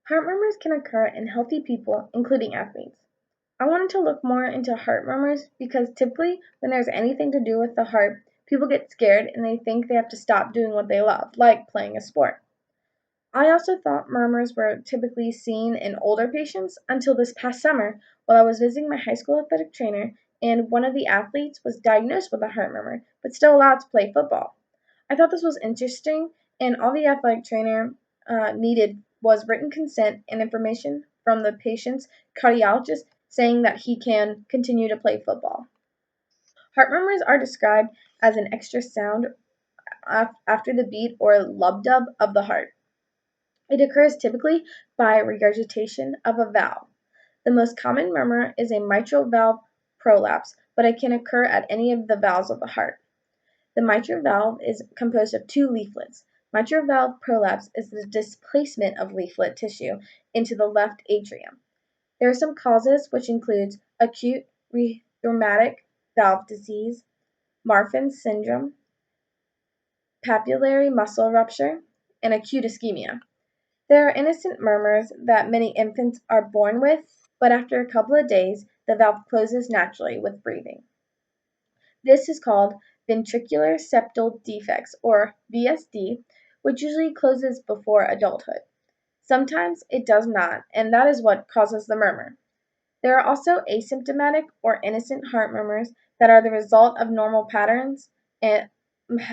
Heart murmurs can occur in healthy people, including athletes. I wanted to look more into heart murmurs because typically, when there's anything to do with the heart, people get scared and they think they have to stop doing what they love, like playing a sport. I also thought murmurs were typically seen in older patients until this past summer while I was visiting my high school athletic trainer and one of the athletes was diagnosed with a heart murmur but still allowed to play football. I thought this was interesting, and all the athletic trainer needed was written consent and information from the patient's cardiologist saying that he can continue to play football. Heart murmurs are described as an extra sound after the beat or lub dub of the heart. It occurs typically by regurgitation of a valve. The most common murmur is a mitral valve prolapse, but it can occur at any of the valves of the heart. The mitral valve is composed of two leaflets. Mitral valve prolapse is the displacement of leaflet tissue into the left atrium. There are some causes, which includes acute rheumatic valve disease, Marfan syndrome, papillary muscle rupture, and acute ischemia. There are innocent murmurs that many infants are born with, but after a couple of days, the valve closes naturally with breathing. This is called ventricular septal defects, or VSD, which usually closes before adulthood. Sometimes it does not, and that is what causes the murmur. There are also asymptomatic or innocent heart murmurs that are the result of normal and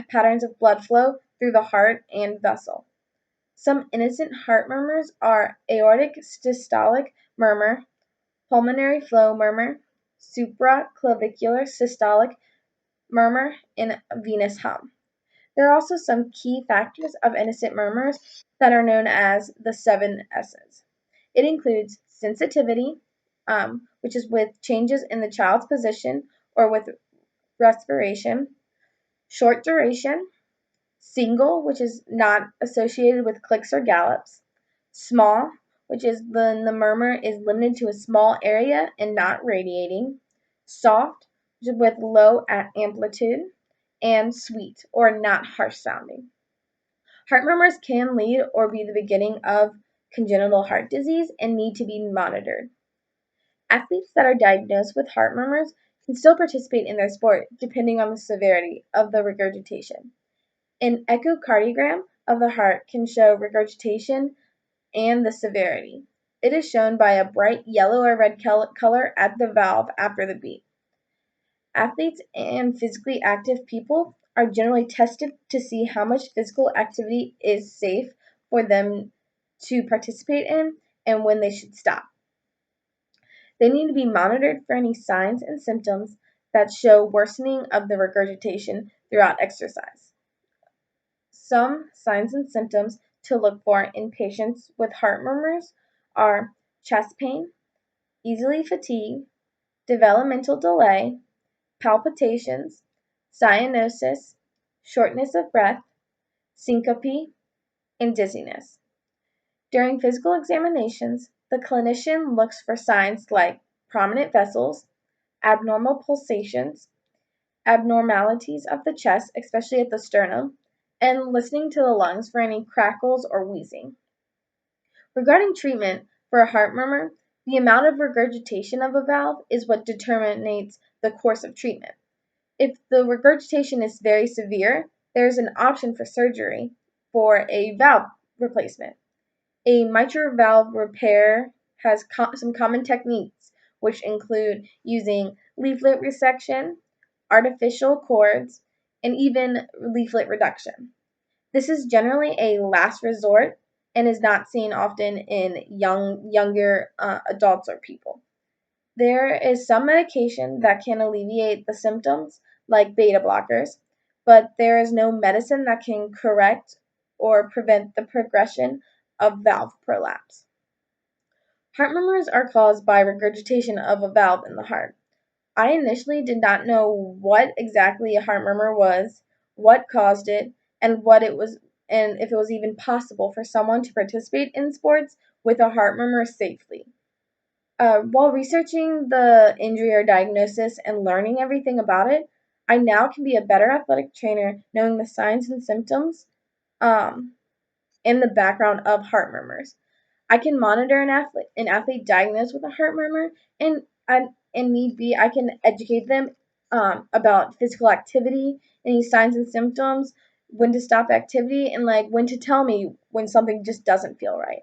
patterns of blood flow through the heart and vessel. Some innocent heart murmurs are aortic systolic murmur, pulmonary flow murmur, supraclavicular systolic murmur, and venous hum. There are also some key factors of innocent murmurs that are known as the seven S's. It includes sensitivity, which is with changes in the child's position or with respiration, short duration, single, which is not associated with clicks or gallops, small, which is when the murmur is limited to a small area and not radiating, soft, which is with low amplitude, and sweet, or not harsh sounding. Heart murmurs can lead or be the beginning of congenital heart disease and need to be monitored. Athletes that are diagnosed with heart murmurs can still participate in their sport depending on the severity of the regurgitation. An echocardiogram of the heart can show regurgitation and the severity. It is shown by a bright yellow or red color at the valve after the beat. Athletes and physically active people are generally tested to see how much physical activity is safe for them to participate in and when they should stop. They need to be monitored for any signs and symptoms that show worsening of the regurgitation throughout exercise. Some signs and symptoms to look for in patients with heart murmurs are chest pain, easily fatigued, developmental delay, palpitations, cyanosis, shortness of breath, syncope, and dizziness. During physical examinations, the clinician looks for signs like prominent vessels, abnormal pulsations, abnormalities of the chest, especially at the sternum, and listening to the lungs for any crackles or wheezing. Regarding treatment for a heart murmur, the amount of regurgitation of a valve is what determines the course of treatment. If the regurgitation is very severe, there is an option for surgery for a valve replacement. A mitral valve repair has some common techniques, which include using leaflet resection, artificial cords, and even leaflet reduction. This is generally a last resort and is not seen often in younger adults or people. There is some medication that can alleviate the symptoms, like beta blockers, but there is no medicine that can correct or prevent the progression of valve prolapse. Heart murmurs are caused by regurgitation of a valve in the heart. I initially did not know what exactly a heart murmur was, what caused it, and what it was, and if it was even possible for someone to participate in sports with a heart murmur safely. While researching the injury or diagnosis and learning everything about it, I now can be a better athletic trainer knowing the signs and symptoms um, and the background of heart murmurs. I can monitor an athlete diagnosed with a heart murmur, and need be, I can educate them about physical activity, any signs and symptoms, when to stop activity, and like when to tell me when something just doesn't feel right.